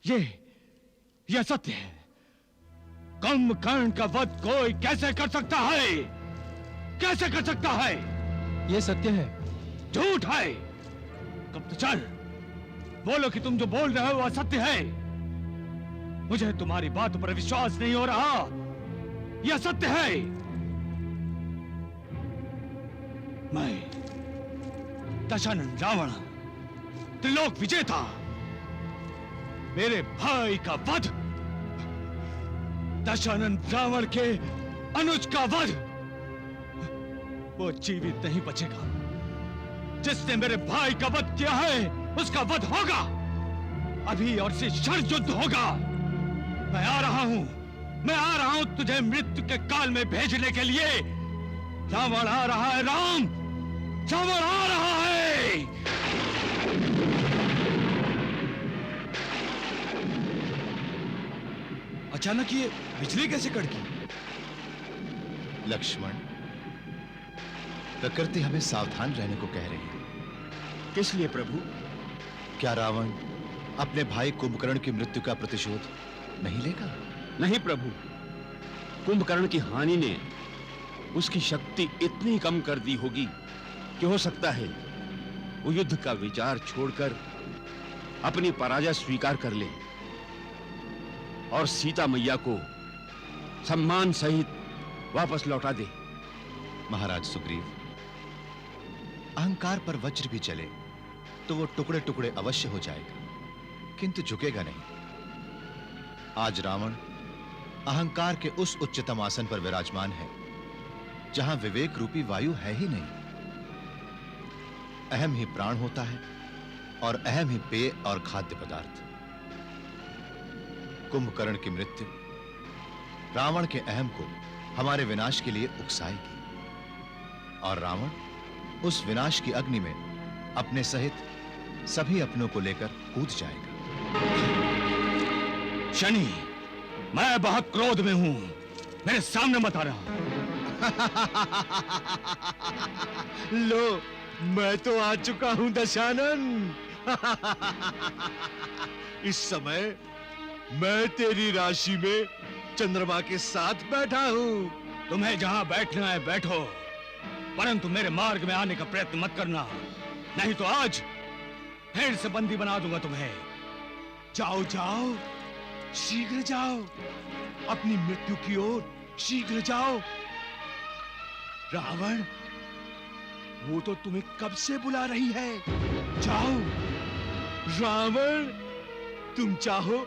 ये सत्य है। कुंभकर्ण का वध कोई कैसे कर सकता है? कैसे कर सकता है? ये सत्य है। झूठ है। कब तो चल बोलो कि तुम जो बोल रहे हो वह सत्य है। मुझे तुम्हारी बातों पर विश्वास नहीं हो रहा। यह सत्य है। मैं दशानन रावण त्रिलोक विजेता, मेरे भाई का वध, दशानन रावण के अनुज का वध, वो जीवित नहीं बचेगा। जिसने मेरे भाई का वध किया है उसका वध होगा। अभी और से शर युद्ध होगा। मैं आ रहा हूं तुझे मृत्यु के काल में भेजने के लिए। रावण आ रहा है। रावण आ रहा है। अचानक ये बिजली कैसे कड़की? लक्ष्मण, प्रकृति हमें सावधान रहने को कह रही है। किस लिए प्रभु? क्या रावण अपने भाई कुंभकर्ण की मृत्यु का प्रतिशोध नहीं लेगा? नहीं प्रभु, कुंभकर्ण की हानि ने उसकी शक्ति इतनी कम कर दी होगी कि हो सकता है वो युद्ध का विचार छोड़कर अपनी पराजय स्वीकार कर ले और सीता मैया को सम्मान सहित वापस लौटा दे। महाराज सुग्रीव, अहंकार पर वज्र भी चले तो वो टुकड़े टुकड़े अवश्य हो जाएगा, किंतु झुकेगा नहीं। आज रावण अहंकार के उस उच्चतम आसन पर विराजमान है जहां विवेक रूपी वायु है ही नहीं। अहम ही प्राण होता है और अहम ही पेय और खाद्य पदार्थ। कुंभकर्ण की मृत्यु रावण के अहम को हमारे विनाश के लिए उकसाएगी और रावण उस विनाश की अग्नि में अपने सहित सभी अपनों को लेकर कूद जाएगा। शनि, मैं बहुत क्रोध में हूं। मेरे सामने मत आ रहा। लो, मैं तो आ चुका हूं दशानन। इस समय मैं तेरी राशि में चंद्रमा के साथ बैठा हूं। तुम्हें जहां बैठना है बैठो, परंतु मेरे मार्ग में आने का प्रयत्न मत करना, नहीं तो आज फिर से बंदी बना दूंगा तुम्हें। जाओ जाओ, शीघ्र जाओ, अपनी मृत्यु की ओर शीघ्र जाओ। रावण, वो तो तुम्हें कब से बुला रही है। जाओ। रावण, तुम चाहो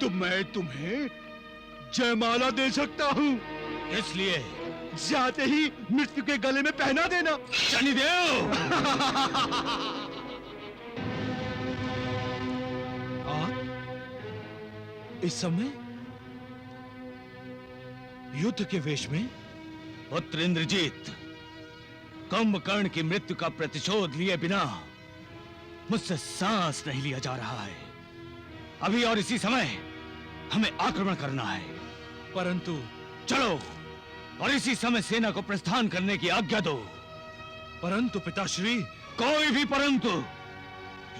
तो मैं तुम्हें जयमाला दे सकता हूं। इसलिए जाते ही मृत्यु के गले में पहना देना। शनिदेव! इस समय युद्ध के वेश में पुत्र इंद्रजीत, कुंभकर्ण की मृत्यु का प्रतिशोध लिए बिना मुझसे सांस नहीं लिया जा रहा है। अभी और इसी समय हमें आक्रमण करना है। परंतु चलो और इसी समय सेना को प्रस्थान करने की आज्ञा दो। परंतु पिताश्री, कोई भी परंतु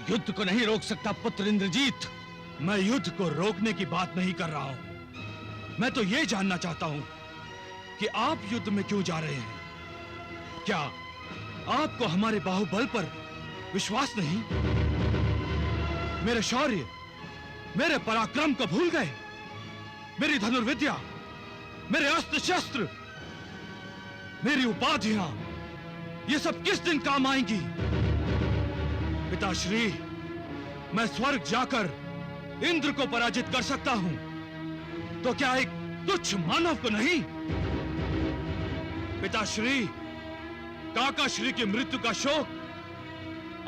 युद्ध को नहीं रोक सकता पुत्र इंद्रजीत। मैं युद्ध को रोकने की बात नहीं कर रहा हूं। मैं तो यह जानना चाहता हूं कि आप युद्ध में क्यों जा रहे हैं। क्या आपको हमारे बाहुबल पर विश्वास नहीं? मेरे शौर्य, मेरे पराक्रम को भूल गए? मेरी धनुर्विद्या, मेरे अस्त्र शस्त्र, मेरी उपाधियां, ये सब किस दिन काम आएंगी? पिताश्री, मैं स्वर्ग जाकर इंद्र को पराजित कर सकता हूं, तो क्या एक तुच्छ मानव को नहीं? पिताश्री, काकाश्री की मृत्यु का शोक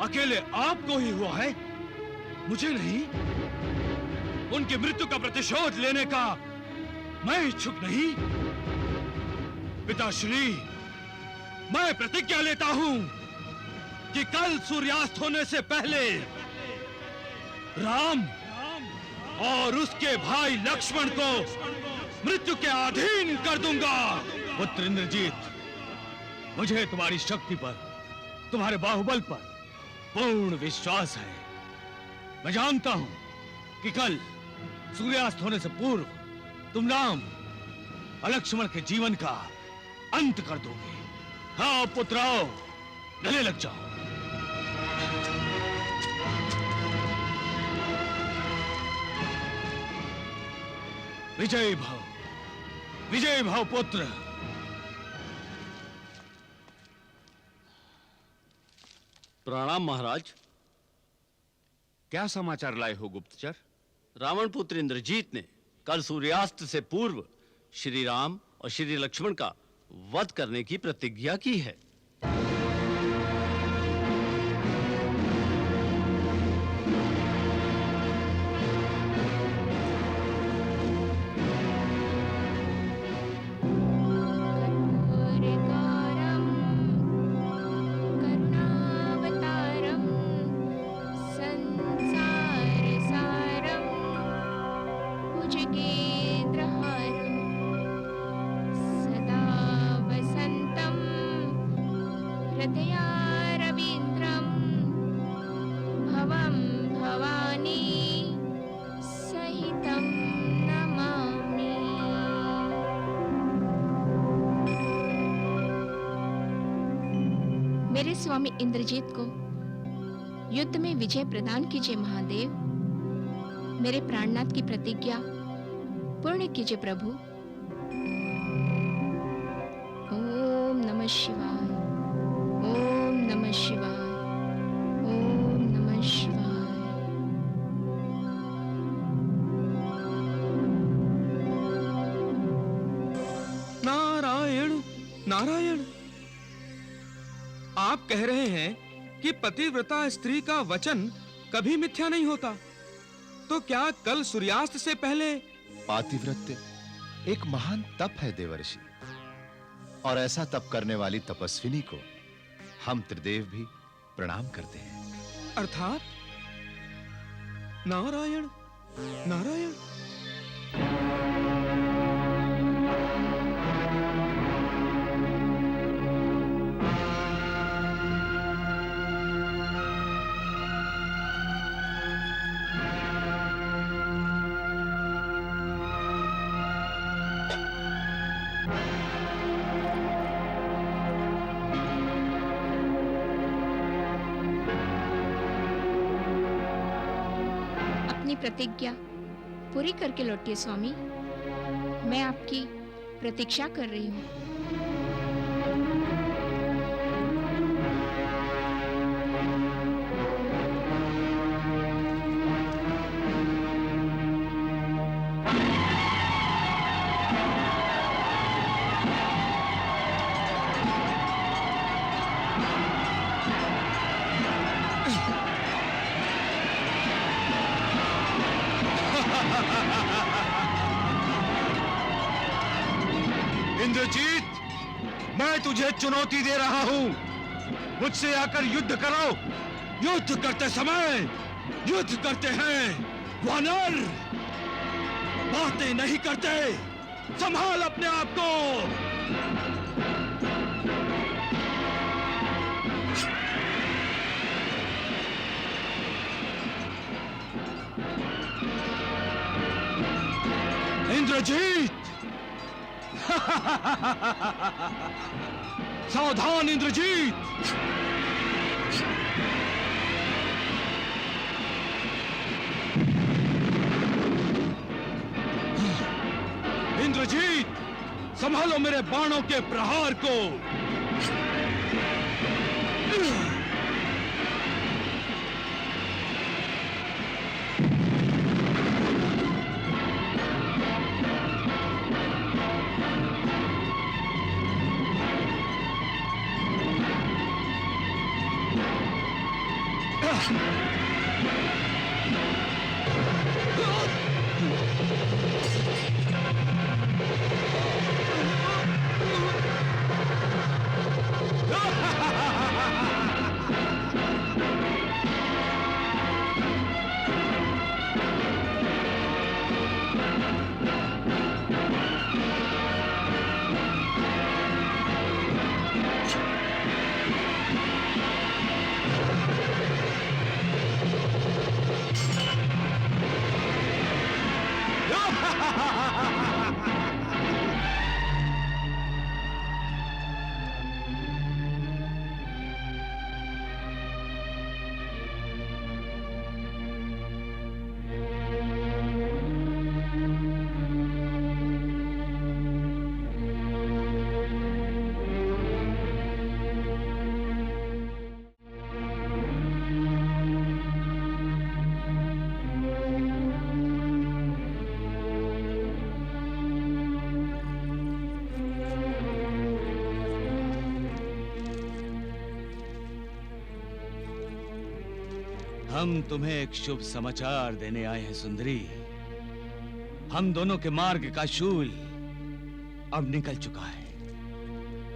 अकेले आपको ही हुआ है, मुझे नहीं। उनकी मृत्यु का प्रतिशोध लेने का मैं इच्छुक नहीं। पिताश्री, मैं प्रतिज्ञा लेता हूं कि कल सूर्यास्त होने से पहले राम और उसके भाई लक्ष्मण को मृत्यु के अधीन कर दूंगा। पुत्र इंद्रजीत, मुझे तुम्हारी शक्ति पर, तुम्हारे बाहुबल पर पूर्ण विश्वास है। मैं जानता हूं कि कल सूर्यास्त होने से पूर्व तुम राम और लक्ष्मण के जीवन का अंत कर दोगे। हाँ पुत्राओ, गले लग जाओ। विजय भाव पुत्र। प्रणाम महाराज। क्या समाचार लाए हो गुप्तचर? रावण पुत्र इंद्रजीत ने कल सूर्यास्त से पूर्व श्री राम और श्री लक्ष्मण का वध करने की प्रतिज्ञा की है। मेरे स्वामी इंद्रजीत को युद्ध में विजय प्रदान कीजिए महादेव। मेरे प्राणनाथ की प्रतिज्ञा पूर्ण कीजिए प्रभु। ओम नमः शिवाय, ओम नमः शिवाय, ओम नमः शिवाय। नारायण नारायण। आप कह रहे हैं कि पतिव्रता स्त्री का वचन कभी मिथ्या नहीं होता, तो क्या कल सूर्यास्त से पहले? पातिव्रत्य एक महान तप है देवर्षि, और ऐसा तप करने वाली तपस्विनी को हम त्रिदेव भी प्रणाम करते हैं। अर्थात नारायण नारायण। प्रतिज्ञा पूरी करके लौटिए स्वामी। मैं आपकी प्रतीक्षा कर रही हूँ। इंद्रजीत, मैं तुझे चुनौती दे रहा हूं, मुझसे आकर युद्ध करो। युद्ध करते समय युद्ध करते हैं वानर, बातें नहीं करते। संभाल अपने आप को। इंद्रजीत, सावधान इंद्रजीत। इंद्रजीत, संभालो मेरे बाणों के प्रहार को। हम तुम्हें एक शुभ समाचार देने आए हैं सुंदरी। हम दोनों के मार्ग का शूल अब निकल चुका है।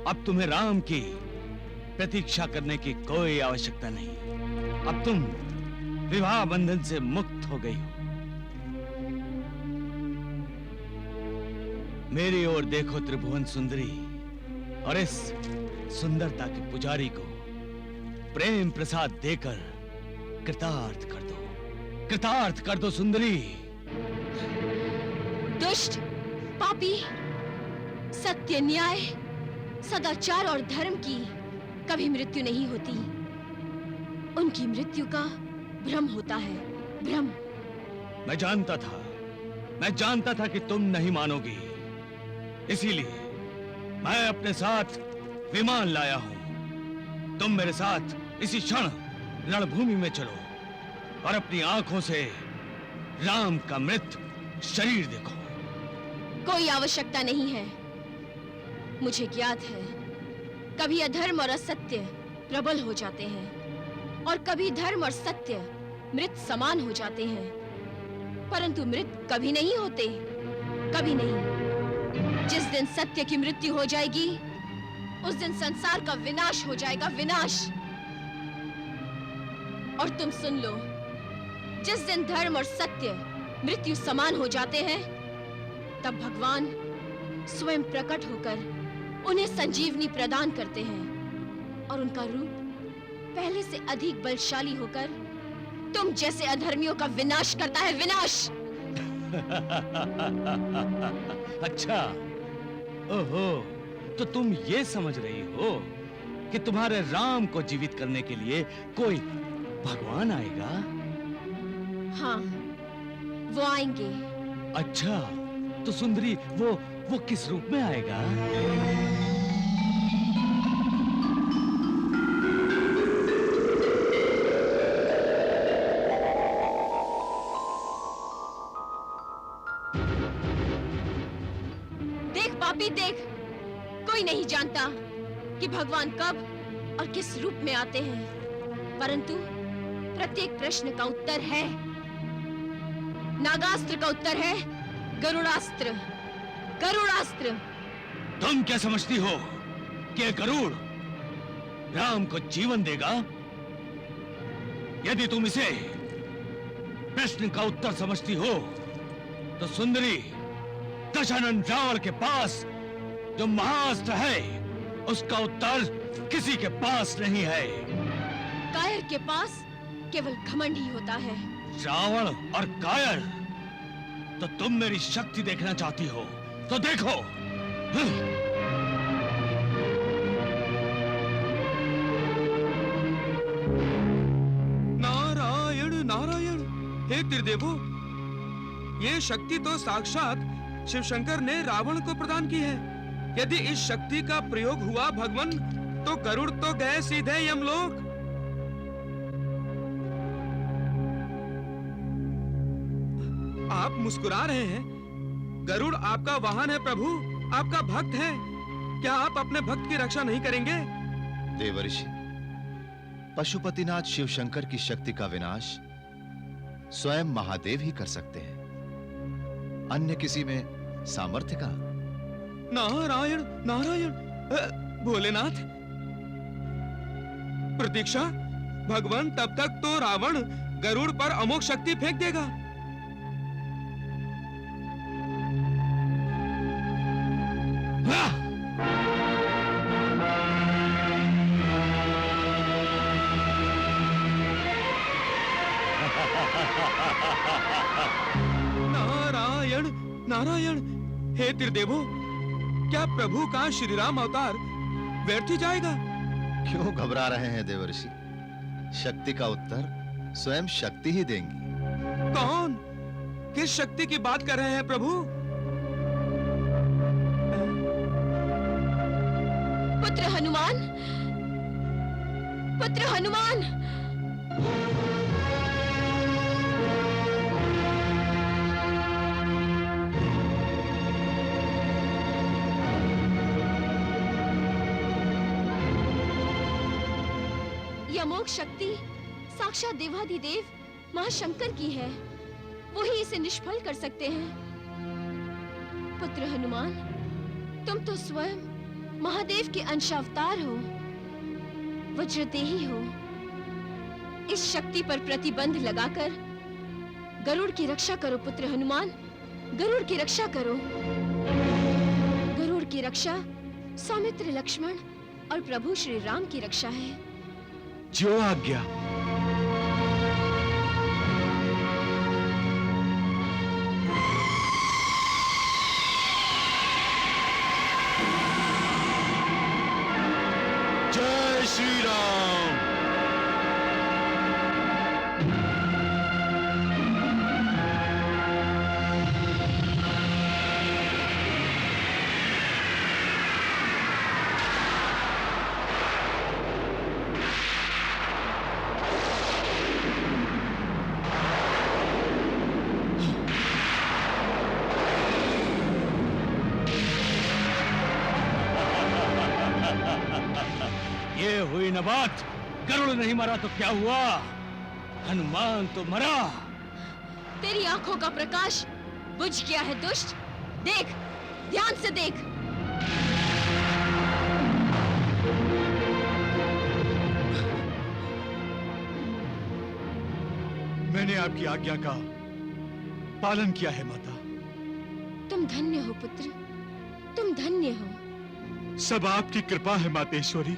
अब तुम्हें राम की प्रतीक्षा करने की कोई आवश्यकता नहीं। अब तुम विवाह बंधन से मुक्त हो गई हो। मेरी ओर देखो त्रिभुवन सुंदरी, और इस सुंदरता के पुजारी को प्रेम प्रसाद देकर कृतार्थ कर दो। कृतार्थ कर दो सुंदरी। दुष्ट, पापी, सत्य, न्याय, सदाचार और धर्म की कभी मृत्यु नहीं होती। उनकी मृत्यु का भ्रम होता है, भ्रम। मैं जानता था कि तुम नहीं मानोगी, इसीलिए मैं अपने साथ विमान लाया हूं। तुम मेरे साथ इसी क्षण रणभूमि में चलो और अपनी आंखों से राम का मृत शरीर देखो। कोई आवश्यकता नहीं है। मुझे ज्ञात है, कभी अधर्म और असत्य प्रबल हो जाते हैं और कभी धर्म और सत्य मृत समान हो जाते हैं, परंतु मृत कभी नहीं होते, कभी नहीं। जिस दिन सत्य की मृत्यु हो जाएगी, उस दिन संसार का विनाश हो जाएगा, विनाश। और तुम सुन लो, जिस दिन धर्म और सत्य मृत्यु समान हो जाते हैं, तब भगवान स्वयं प्रकट होकर उन्हें संजीवनी प्रदान करते हैं और उनका रूप पहले से अधिक बलशाली होकर तुम जैसे अधर्मियों का विनाश करता है, विनाश। अच्छा, ओहो, तो तुम ये समझ रही हो कि तुम्हारे राम को जीवित करने के लिए कोई भगवान आएगा? हाँ, वो आएंगे। अच्छा, तो सुंदरी वो किस रूप में आएगा? देख पापी, देख, कोई नहीं जानता कि भगवान कब और किस रूप में आते हैं, परंतु प्रत्येक प्रश्न का उत्तर है। नागास्त्र का उत्तर है गरुड़ास्त्र, गरुड़ास्त्र। तुम क्या समझती हो कि गरुड़ राम को जीवन देगा? यदि तुम इसे प्रश्न का उत्तर समझती हो, तो सुंदरी, दशानन रावण के पास जो महाअस्त्र है, उसका उत्तर किसी के पास नहीं है। कायर के पास केवल घमंड ही होता है। रावण और कायर? तो तुम मेरी शक्ति देखना चाहती हो तो देखो। नारायण नारायण। हे त्रिदेवो, ये शक्ति तो साक्षात शिव शंकर ने रावण को प्रदान की है। यदि इस शक्ति का प्रयोग हुआ भगवान, तो गरुड़ तो गए सीधे यमलोक। आप मुस्कुरा रहे हैं। गरुड़ आपका वाहन है प्रभु, आपका भक्त है। क्या आप अपने भक्त की रक्षा नहीं करेंगे? देवर्षि, पशुपतिनाथ शिव शंकर की शक्ति का विनाश स्वयं महादेव ही कर सकते हैं। अन्य किसी में सामर्थ्य का? नारायण नारायण। भोलेनाथ, प्रतीक्षा। भगवान तब तक तो रावण गरुड़ पर अमोघ शक्ति फेंक देगा। नारायण नारायण। हे त्रिदेवो, क्या प्रभु का श्री राम अवतार व्यर्थ ही जाएगा? क्यों घबरा रहे हैं देवर्षि? शक्ति का उत्तर स्वयं शक्ति ही देंगी। कौन? किस शक्ति की बात कर रहे हैं प्रभु? पुत्र हनुमान, पुत्र हनुमान। अमोघ शक्ति साक्षात देवाधिदेव महाशंकर की है। वो ही इसे निष्फल कर सकते हैं। पुत्र हनुमान, तुम तो स्वयं महादेव के अंशावतार हो, वज्रदेही हो। इस शक्ति पर प्रतिबंध लगाकर गरुड़ की रक्षा करो पुत्र हनुमान, गरुड़ की रक्षा करो। गरुड़ की रक्षा सौमित्र, लक्ष्मण और प्रभु श्री राम की रक्षा है। जो आज्ञा। जय श्री राम। ये हुई न बात। गरुड़ नहीं मरा तो क्या हुआ, हनुमान तो मरा। तेरी आंखों का प्रकाश बुझ गया है दुष्ट। देख, ध्यान से देख। मैंने आपकी आज्ञा का पालन किया है माता। तुम धन्य हो पुत्र, तुम धन्य हो। सब आपकी कृपा है मातेश्वरी।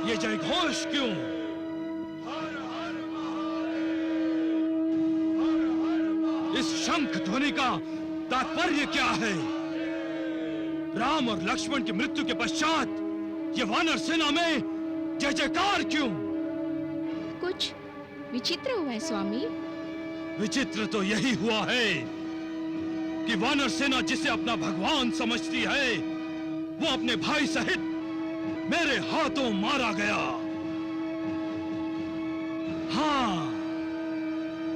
ये जय घोष क्यों? इस शंख ध्वनि का तात्पर्य क्या है? राम और लक्ष्मण की मृत्यु के पश्चात ये वानर सेना में जय जयकार क्यों? कुछ विचित्र हुआ है स्वामी। विचित्र तो यही हुआ है कि वानर सेना जिसे अपना भगवान समझती है, वो अपने भाई सहित मेरे हाथों मारा गया। हाँ,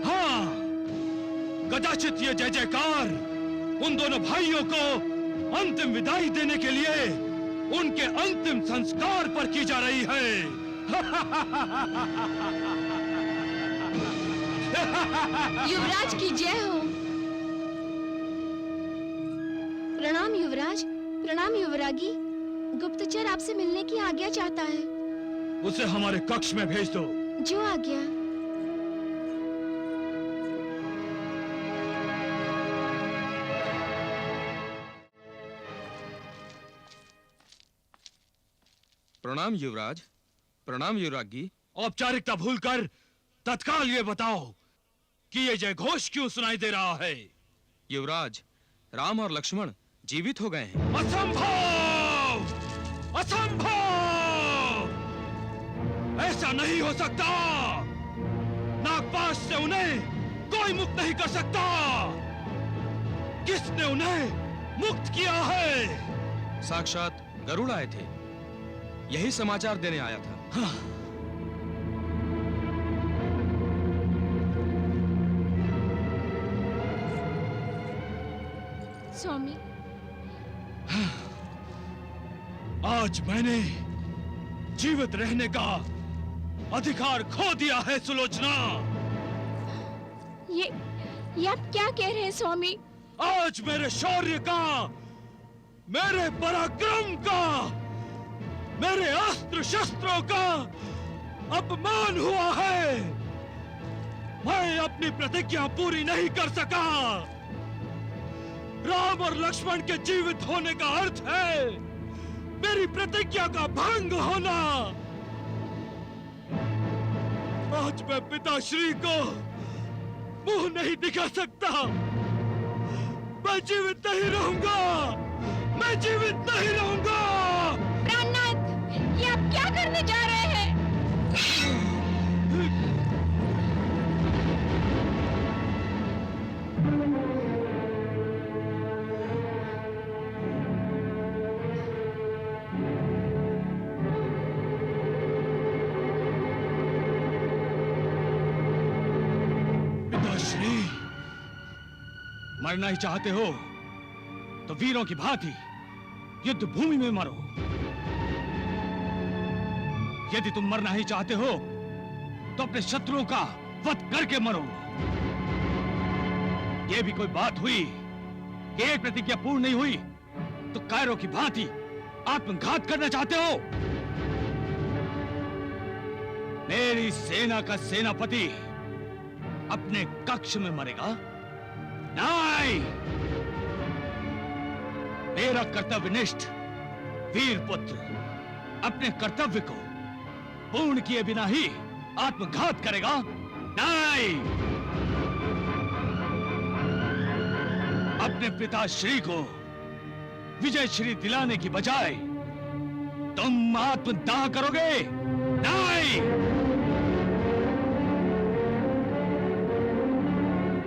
हाँ, कदाचित ये जय जयकार उन दोनों भाइयों को अंतिम विदाई देने के लिए उनके अंतिम संस्कार पर की जा रही है। युवराज की जय हो। प्रणाम युवराज, प्रणाम युवरागी। गुप्तचर आपसे मिलने की आज्ञा चाहता है। उसे हमारे कक्ष में भेज दो। जो आज्ञा। प्रणाम युवराज, प्रणाम युवरागी। औपचारिकता भूलकर तत्काल ये बताओ कि ये जय घोष क्यों सुनाई दे रहा है? युवराज, राम और लक्ष्मण जीवित हो गए हैं। असंभव! असंभव! ऐसा नहीं हो सकता। नागपाश से उन्हें कोई मुक्त नहीं कर सकता। किसने उन्हें मुक्त किया है? साक्षात गरुड़ आए थे, यही समाचार देने आया था। हाँ। स्वामी, आज मैंने जीवित रहने का अधिकार खो दिया है सुलोचना। ये आप क्या कह रहे हैं स्वामी? आज मेरे शौर्य का, मेरे पराक्रम का, मेरे अस्त्र शस्त्रों का अपमान हुआ है। मैं अपनी प्रतिज्ञा पूरी नहीं कर सका। राम और लक्ष्मण के जीवित होने का अर्थ है मेरी प्रतिज्ञा का भंग होना। आज मैं पिताश्री को मुंह नहीं दिखा सकता। मैं जीवित नहीं रहूंगा। मैं जीवित नहीं रहूंगा। प्राणनाथ, ये आप क्या करने जा रहे हैं? पिताश्री, मरना ही चाहते हो तो वीरों की भांति युद्ध भूमि में मरो। यदि तुम मरना ही चाहते हो तो अपने शत्रुओं का वध करके मरो। यह भी कोई बात हुई कि एक प्रतिज्ञा पूर्ण नहीं हुई तो कायरों की भांति आत्मघात करना चाहते हो? मेरी सेना का सेनापति अपने कक्ष में मरेगा? नहीं! मेरा कर्तव्यनिष्ठ वीर पुत्र अपने कर्तव्य को पूर्ण किए बिना ही आत्मघात करेगा? नहीं! अपने पिताश्री को विजय श्री दिलाने की बजाय तुम आत्मदाह करोगे? नहीं!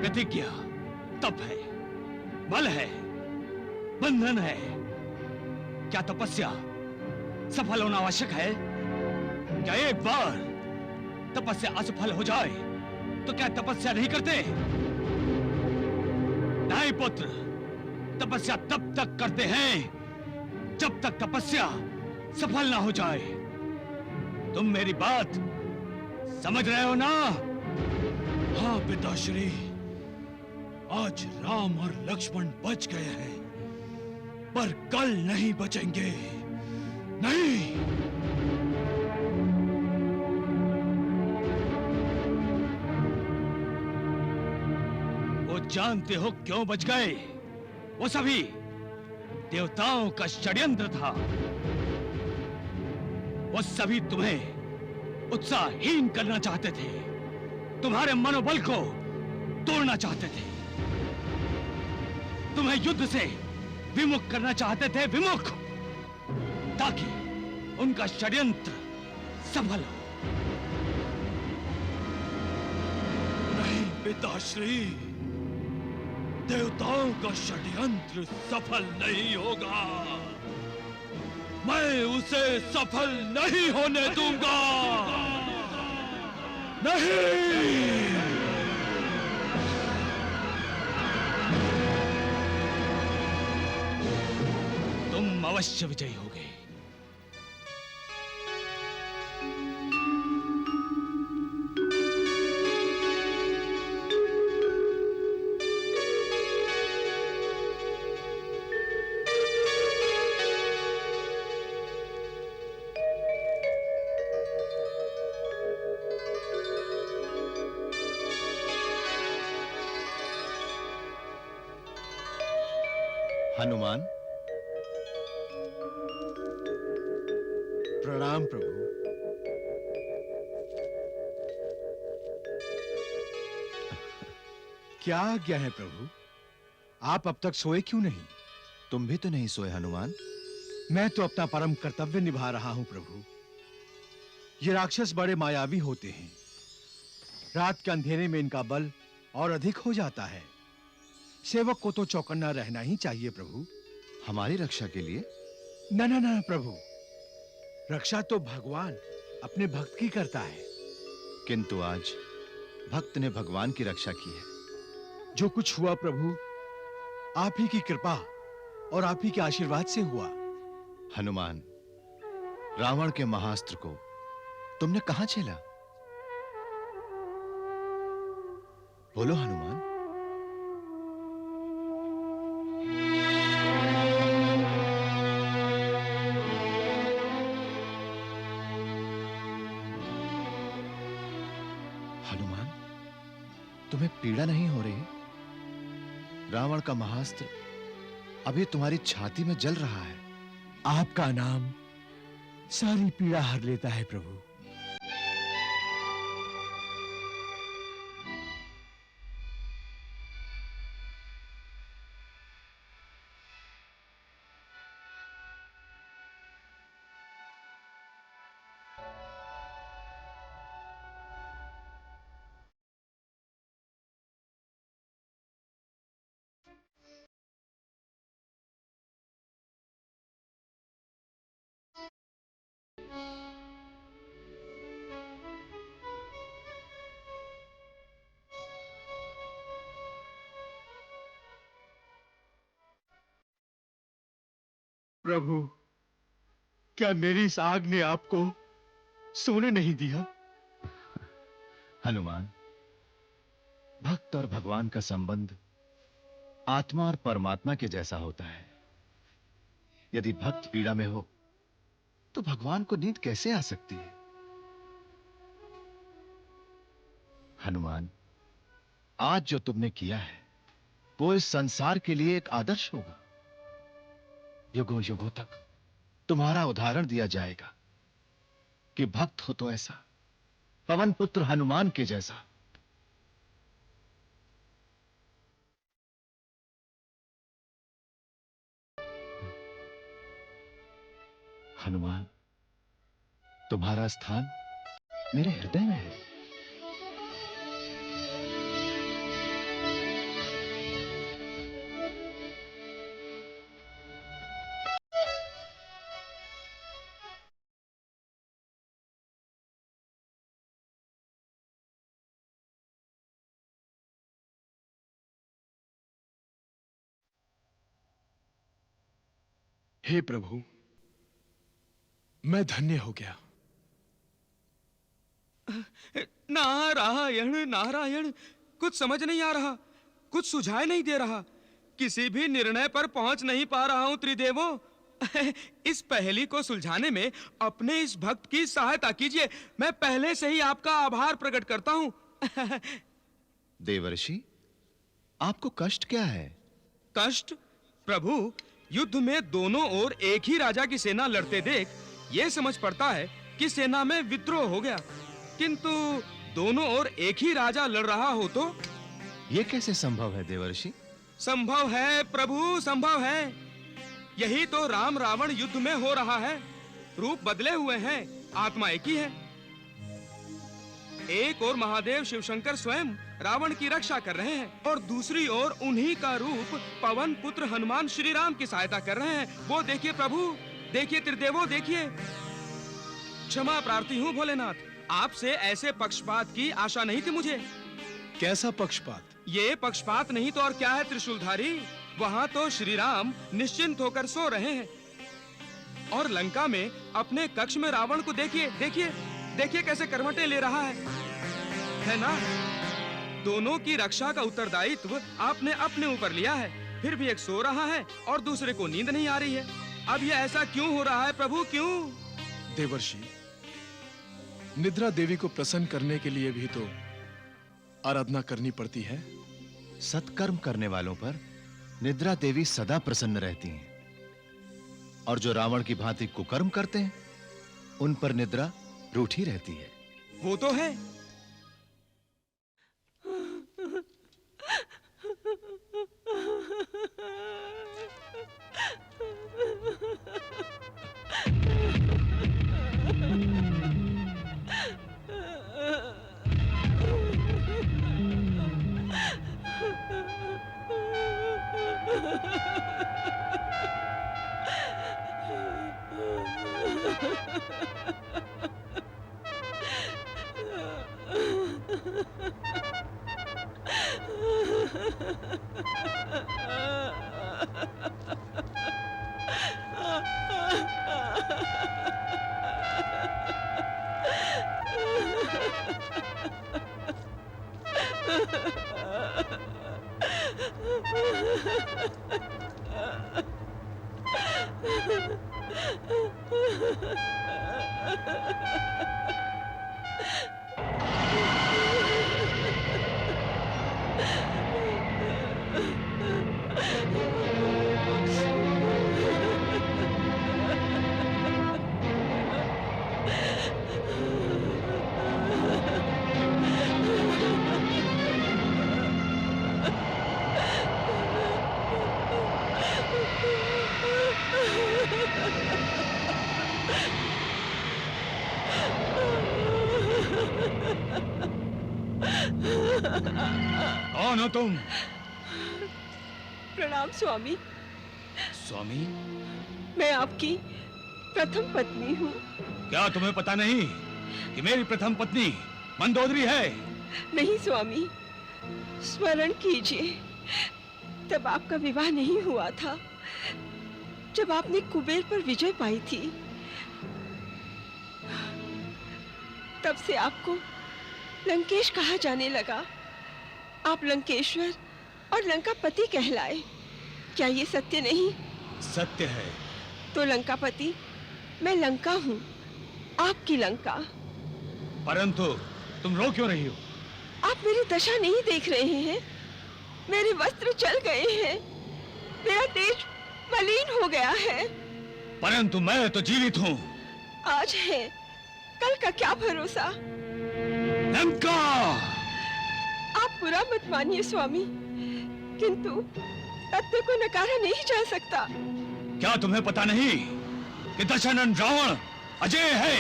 प्रतिज्ञा तप है, बल है, बंधन है। क्या तपस्या सफल होना आवश्यक है? क्या एक बार तपस्या असफल हो जाए तो क्या तपस्या नहीं करते? नहीं पुत्र, तपस्या तब तक करते हैं जब तक तपस्या सफल ना हो जाए। तुम मेरी बात समझ रहे हो ना? हाँ पिताश्री, आज राम और लक्ष्मण बच गए हैं, पर कल नहीं बचेंगे। नहीं! वो जानते हो क्यों बच गए? वो सभी देवताओं का षड्यंत्र था। वो सभी तुम्हें उत्साहहीन करना चाहते थे, तुम्हारे मनोबल को तोड़ना चाहते थे, तुम्हें युद्ध से विमुख करना चाहते थे, विमुख, ताकि उनका षड्यंत्र सफल हो। नहीं पिताश्री, देवताओं का षड्यंत्र सफल नहीं होगा। मैं उसे सफल नहीं होने दूंगा। नहीं! तुम अवश्य विजयी होगे। हनुमान, प्रणाम प्रभु। क्या आज्ञा है प्रभु? आप अब तक सोए क्यों नहीं? तुम भी तो नहीं सोए हनुमान? मैं तो अपना परम कर्तव्य निभा रहा हूं प्रभु। ये राक्षस बड़े मायावी होते हैं। रात के अंधेरे में इनका बल और अधिक हो जाता है। सेवक को तो चौकन्ना रहना ही चाहिए प्रभु। हमारी रक्षा के लिए? न न न प्रभु, रक्षा तो भगवान अपने भक्त की करता है। किंतु आज भक्त ने भगवान की रक्षा की है। जो कुछ हुआ प्रभु, आप ही की कृपा और आप ही के आशीर्वाद से हुआ। हनुमान, रावण के महास्त्र को तुमने कहां झेला? बोलो हनुमान। हनुमान, तुम्हें पीड़ा नहीं हो रही? रावण का महास्त्र अभी तुम्हारी छाती में जल रहा है। आपका नाम सारी पीड़ा हर लेता है प्रभु। प्रभु, क्या मेरी इस आग ने आपको सोने नहीं दिया? हनुमान, भक्त और भगवान का संबंध आत्मा और परमात्मा के जैसा होता है। यदि भक्त पीड़ा में हो तो भगवान को नींद कैसे आ सकती है? हनुमान, आज जो तुमने किया है वो इस संसार के लिए एक आदर्श होगा। युगों युगों तक तुम्हारा उदाहरण दिया जाएगा कि भक्त हो तो ऐसा, पवन पुत्र हनुमान के जैसा। हनुमान, तुम्हारा स्थान मेरे हृदय में है। हे प्रभु, मैं धन्य हो गया। नारायण नारायण, कुछ समझ नहीं आ रहा, कुछ सुझाई नहीं दे रहा, किसी भी निर्णय पर पहुंच नहीं पा रहा हूं त्रिदेवों। इस पहेली को सुलझाने में अपने इस भक्त की सहायता कीजिए। मैं पहले से ही आपका आभार प्रकट करता हूं। देवर्षि, आपको कष्ट क्या है? कष्ट? प्रभु, युद्ध में दोनों ओर एक ही राजा की सेना लड़ते देख यह समझ पड़ता है कि सेना में विद्रोह हो गया, किंतु दोनों ओर एक ही राजा लड़ रहा हो तो? यह कैसे संभव है देवर्षि? संभव है प्रभु, संभव है। यही तो राम रावण युद्ध में हो रहा है। रूप बदले हुए हैं, आत्मा एक ही है। एक ओर महादेव शिवशंकर स्वयं रावण की रक्षा कर रहे हैं और दूसरी ओर उन्हीं का रूप पवन पुत्र हनुमान श्री राम की सहायता कर रहे हैं। वो देखिए प्रभु, देखिए त्रिदेवों, देखिए। क्षमा प्रार्थी हूँ भोलेनाथ, आपसे ऐसे पक्षपात की आशा नहीं थी मुझे। कैसा पक्षपात? ये पक्षपात नहीं तो और क्या है त्रिशूलधारी। वहां तो श्री राम निश्चिंत होकर सो रहे हैं और लंका में अपने कक्ष में रावण को देखिए, देखिए, देखिए कैसे करवटें ले रहा है ना? दोनों की रक्षा का उत्तरदायित्व आपने अपने ऊपर लिया है, फिर भी एक सो रहा है और दूसरे को नींद नहीं आ रही है। अब ये ऐसा क्यों हो रहा है प्रभु, क्यों? देवर्षि, निद्रा देवी को प्रसन्न करने के लिए भी तो आराधना करनी पड़ती है। सत्कर्म करने वालों पर निद्रा देवी सदा प्रसन्न रहती हैं, और जो रावण की भांति कुकर्म करते हैं उन पर निद्रा रूठी रहती है। वो तो है। कौन हो तुम? प्रणाम स्वामी। स्वामी? मैं आपकी प्रथम पत्नी हूँ। क्या तुम्हें पता नहीं कि मेरी प्रथम पत्नी मंदोदरी है? नहीं स्वामी, स्मरण कीजिए, तब आपका विवाह नहीं हुआ था, जब आपने कुबेर पर विजय पाई थी। तब से आपको लंकेश कहा जाने लगा। आप लंकेश्वर और लंकापति कहलाए। क्या ये सत्य नहीं? सत्य है। तो लंकापति, मैं लंका हूँ, आपकी लंका। परंतु तुम रो क्यों रही हो? आप मेरी दशा नहीं देख रहे हैं? मेरे वस्त्र जल गए हैं, मेरा तेज मलिन हो गया है। परंतु मैं तो जीवित हूँ। आज है, कल का क्या भरोसा? लंका! आप बुरा मत मानिए स्वामी, किंतु तथ्य को नकारा नहीं जा सकता। क्या तुम्हें पता नहीं कि दशरथ रावण अजय है,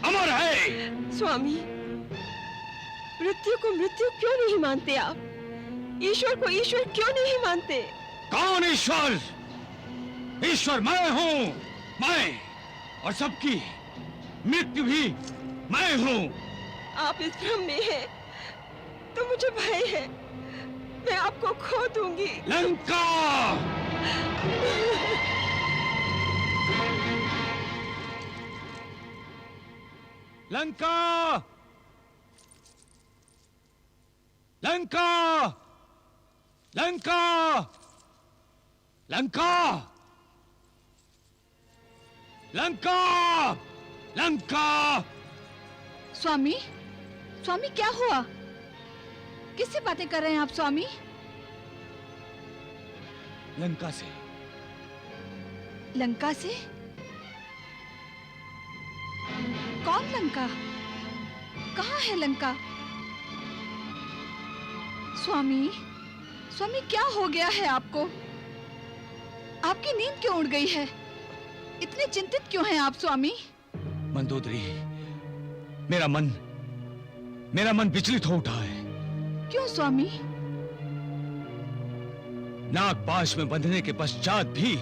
अमर है? स्वामी, मृत्यु को मृत्यु क्यों नहीं मानते आप? ईश्वर को ईश्वर क्यों नहीं मानते? कौन ईश्वर? ईश्वर मैं हूँ, मैं, और सबकी मृत्यु भी मैं हूँ। आप इस भ्रम में हैं, तो मुझे भय है, मैं आपको खो दूंगी। लंका! लंका! लंका! लंका! लंका! लंका! लंका! स्वामी, स्वामी क्या हुआ? किससे बातें कर रहे हैं आप स्वामी? लंका से। लंका से? कौन लंका? कहाँ है लंका? स्वामी, स्वामी क्या हो गया है आपको? आपकी नींद क्यों उड़ गई है? इतने चिंतित क्यों हैं आप स्वामी? मंदोदरी, मेरा मन विचलित हो उठा है। क्यों स्वामी? नागपाश में बंधने के पश्चात भी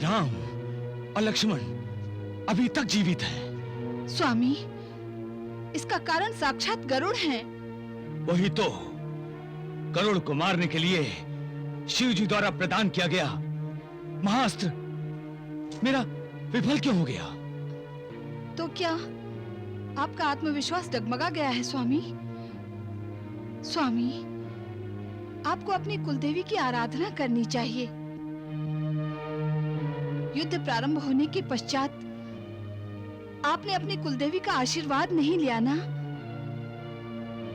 राम और लक्ष्मण अभी तक जीवित हैं। स्वामी, इसका कारण साक्षात गरुड़ हैं। वही तो, गरुड़ को मारने के लिए शिव जी द्वारा प्रदान किया गया महाअस्त्र मेरा विफल क्यों हो गया? तो क्या आपका आत्मविश्वास डगमगा गया है स्वामी? स्वामी, आपको अपनी कुलदेवी की आराधना करनी चाहिए। युद्ध प्रारंभ होने के पश्चात आपने अपनी कुलदेवी का आशीर्वाद नहीं लिया ना?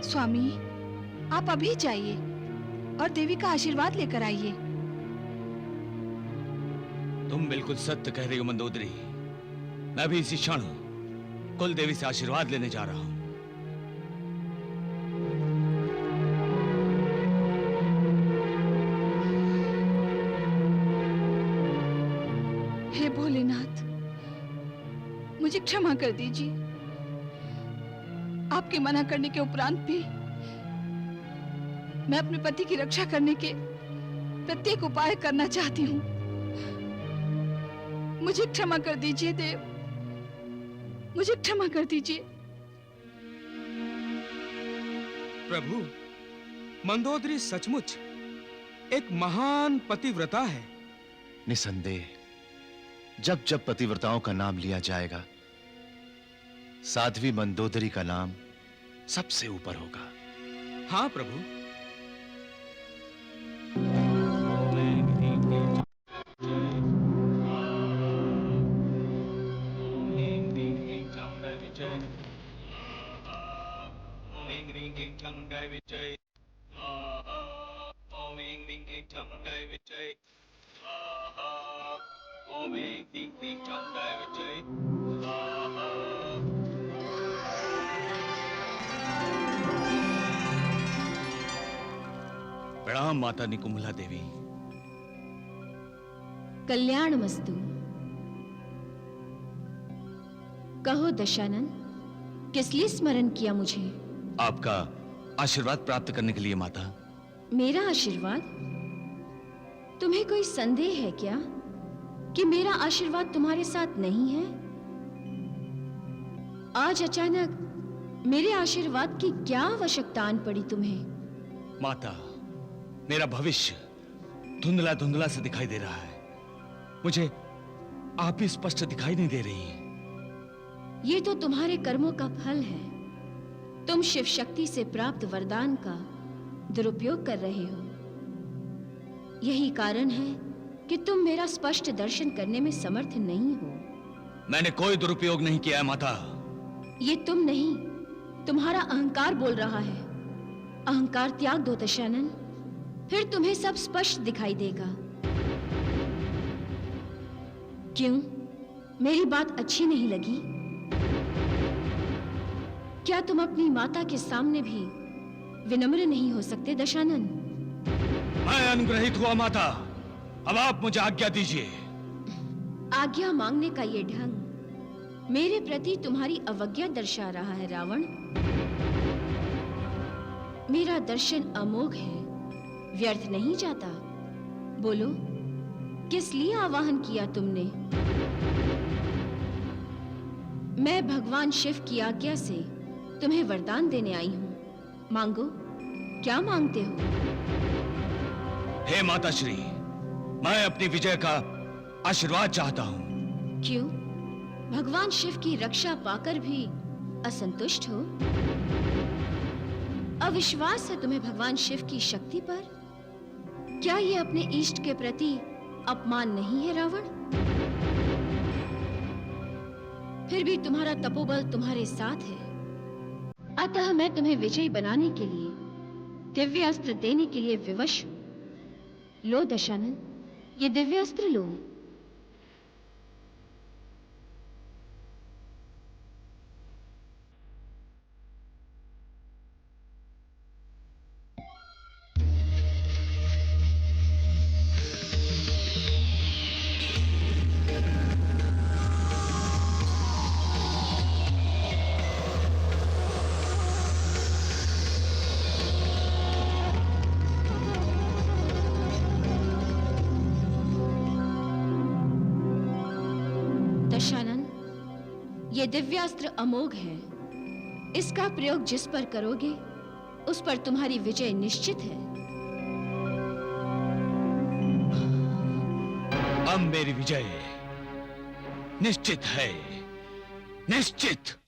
स्वामी, आप अभी जाइए और देवी का आशीर्वाद लेकर आइए। तुम बिल्कुल सत्य कह रही हो मंदोदरी। मैं भी इसी क्षण कुल देवी से आशीर्वाद लेने जा रहा हूं। हे भोलेनाथ, मुझे क्षमा कर दीजिए। आपके मना करने के उपरांत भी मैं अपने पति की रक्षा करने के प्रत्येक उपाय करना चाहती हूँ। मुझे क्षमा कर दीजिए देव, मुझे क्षमा कर दीजिए। प्रभु, मंदोदरी सचमुच एक महान पतिव्रता है। निसंदेह जब जब पतिव्रताओं का नाम लिया जाएगा, साध्वी मंदोदरी का नाम सबसे ऊपर होगा। हाँ प्रभु। प्रणाम माता निकुंभला देवी। कल्याण मस्तु। कहो दशानन, किस लिए स्मरण किया मुझे? आपका आशीर्वाद प्राप्त करने के लिए माता। मेरा आशीर्वाद? तुम्हें कोई संदेह है क्या कि मेरा आशीर्वाद तुम्हारे साथ नहीं है? आज अचानक मेरे आशीर्वाद की क्या आवश्यकता आन पड़ी तुम्हें? माता, मेरा भविष्य धुंधला धुंधला से दिखाई दे रहा है। मुझे आप भी स्पष्ट दिखाई नहीं दे रही हैं। ये तो तुम्हारे कर्मों का फल है। तुम शिव शक्ति से प्राप्त वरदान का दुरुपयोग कर रहे हो। यही कारण है कि तुम मेरा स्पष्ट दर्शन करने में समर्थ नहीं हो। मैंने कोई दुरुपयोग नहीं किया है माता। ये तुम नहीं, तुम्हारा अहंकार बोल रहा है। अहंकार त्याग दो दशानन, फिर तुम्हें सब स्पष्ट दिखाई देगा। क्यों, मेरी बात अच्छी नहीं लगी? क्या तुम अपनी माता के सामने भी विनम्र नहीं हो सकते दशानन? मैं अनुग्रहित हुआ माता, अब आप मुझे आज्ञा दीजिए। आज्ञा मांगने का ये ढंग मेरे प्रति तुम्हारी अवज्ञा दर्शा रहा है रावण। मेरा दर्शन अमोघ है, व्यर्थ नहीं जाता। बोलो, किस लिए आवाहन किया तुमने? मैं भगवान शिव की आज्ञा से तुम्हें वरदान देने आई हूं। मांगो, क्या मांगते हो? हे माता श्री, मैं अपनी विजय का आशीर्वाद चाहता हूं। क्यों, भगवान शिव की रक्षा पाकर भी असंतुष्ट हो? अविश्वास है तुम्हें भगवान शिव की शक्ति पर? क्या ये अपने इष्ट के प्रति अपमान नहीं है रावण? फिर भी तुम्हारा तपोबल तुम्हारे साथ है, अतः मैं तुम्हें विजयी बनाने के लिए दिव्य अस्त्र देने के लिए विवश हूं। लो दशानन, ये दिव्य अस्त्र लो। दशानन, ये दिव्यास्त्र अमोघ है। इसका प्रयोग जिस पर करोगे उस पर तुम्हारी विजय निश्चित है। अब मेरी विजय निश्चित है, निश्चित।